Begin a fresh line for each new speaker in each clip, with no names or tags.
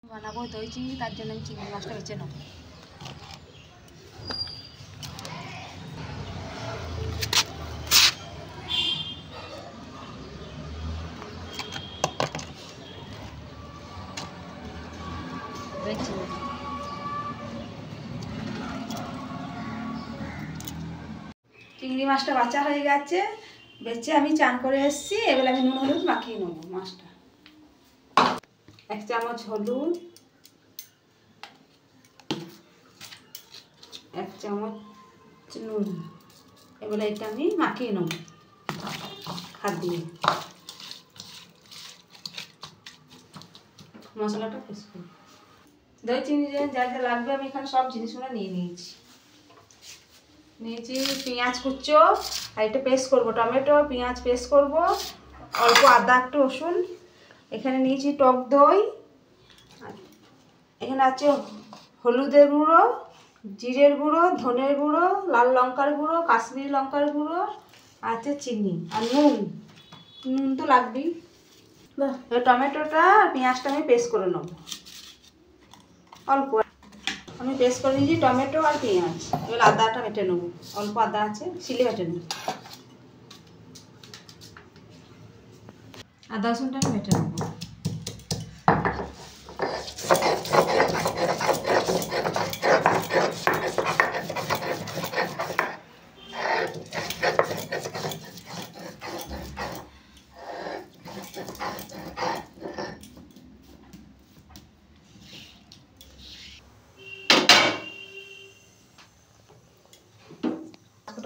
বানাবো দই চিংড়ি, তার জন্য আমি চিংড়ি মাছটা বেছে নেব। চিংড়ি মাছটা বাছা হয়ে গেছে, বেছে আমি চান করে এসেছি। এবার আমি নুন হলুদ মাখিয়ে নেব মাছটা। 1 চামচ হলুদ, 1 চামচ নুন, এবার এটা আমি মাখিয়ে নেব হাত দিয়ে। মশলাটা পেস্ট করব। দই চিংড়ি যা যা লাগবে আমি এখানে সব জিনিসগুলো নিয়ে নিয়েছি। পেঁয়াজ কুচো, আর এটা পেস্ট করবো, টমেটো পেঁয়াজ পেস্ট করব, অল্প আদা একটু রসুন। এখানে নিয়েছি টক দই, এখানে আছে হলুদের গুঁড়ো, জিরের গুঁড়ো, ধনের গুঁড়ো, লাল লঙ্কার গুঁড়ো, কাশ্মীরি লঙ্কার গুঁড়ো, আছে চিনি আর নুন। নুন তো লাগবেই। টমেটোটা পেঁয়াজটা আমি পেস্ট করে নেব অল্প। আমি পেস্ট করে নিয়েছি টমেটো আর পেঁয়াজ। এবার আদাটা বেটে নেব, অল্প আদা আছে, শিলে বেটে নেব। আদা রসুনটা আমি বেটে নেব।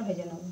ভেজে নেব।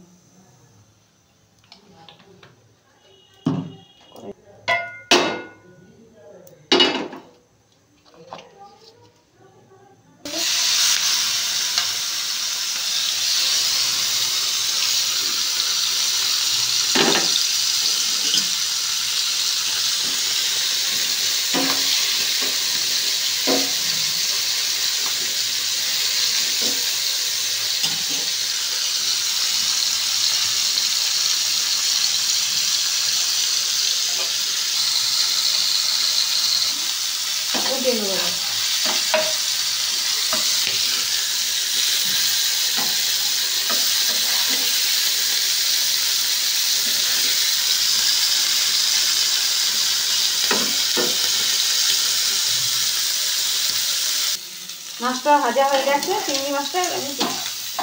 মাছটা ভাজা হয়ে গেছে, চিংড়ি মাছটা আমি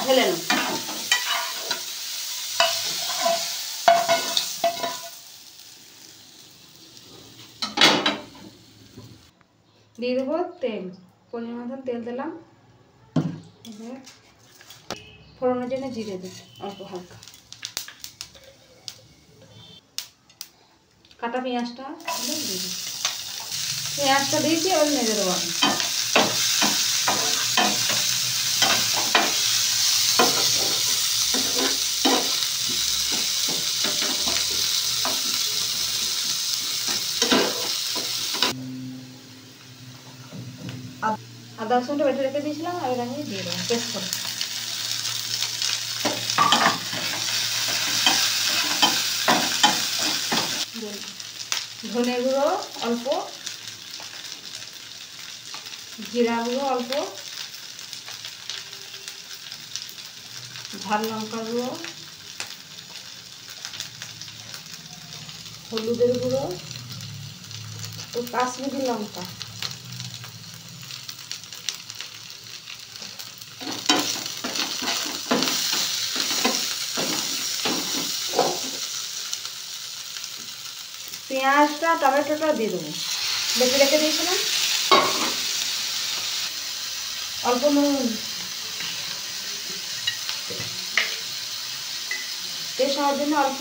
ঢেলে নেব। দিয়ে দেবো তেল, পরিমাণ মতন তেল দিলাম। ফোড়নের জন্য জিরে দেব অল্প হালকা। কাটা পেঁয়াজটা দিয়ে দেব। পেঁয়াজটা দিয়েছি, এবার নেড়ে দেবো আমি। আদা রসুনটা বেটে রেখে দিয়েছিলাম, এবার আমি দিয়ে দেবো পেস্ট করে। ধনে গুঁড়ো অল্প, জিরা গুঁড়ো অল্প, ঝাল লঙ্কা গুঁড়ো, হলুদের গুঁড়ো ও কাশ্মীরি লঙ্কা। পেঁয়াজটা টমেটোটা দিয়ে দেবো, বেটে রেখে দিয়েছিলাম। অল্প নুন, টেস্ট হওয়ার জন্য অল্প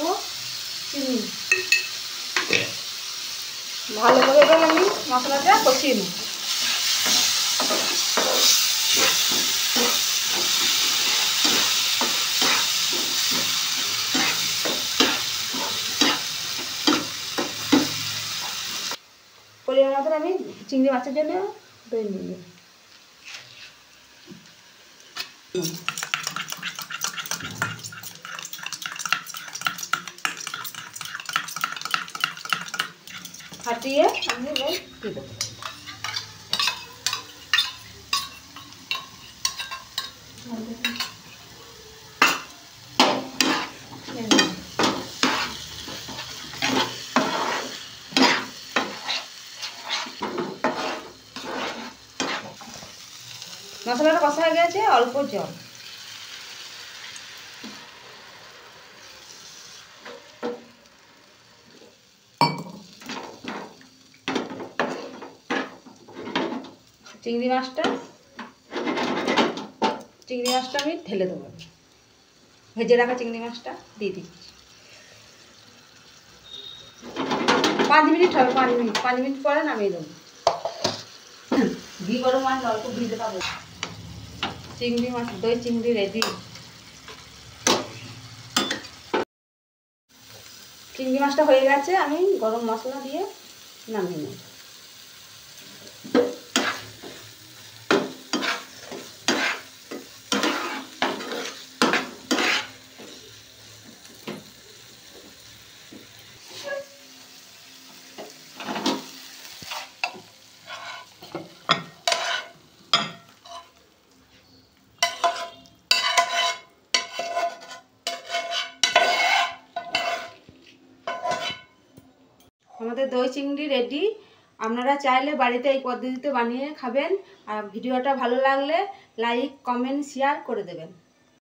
চিনি। ভালো করে এবার আমি মশলাটা কষিয়ে নিই। পরিমাণ মতন আমি চিংড়ি মাছের জন্য দই নিয়ে ফাটিয়ে আমি দিয়ে দেবো। মশলাটা কষা হয়ে গেছে, অল্প জল। চিংড়ি মাছটা আমি ঢেলে দেবো। ভেজে রাখা চিংড়ি মাছটা দিয়ে দিচ্ছি। 5 মিনিট হবে, 5 মিনিট পরে নামিয়ে দেবো। ঘি গরম মাছ অল্প ভিজে পাবো। চিংড়ি মাছ, দই চিংড়ি রেডি। চিংড়ি মাছটা হয়ে গেছে, আমি গরম মশলা দিয়ে নামিয়ে নেব। আমাদের দই চিংড়ি রেডি। আপনারা চাইলে বাড়িতে এই পদ্ধতিতে বানিয়ে খাবেন। আর ভিডিওটা ভালো লাগলে লাইক, কমেন্ট, শেয়ার করে দেবেন।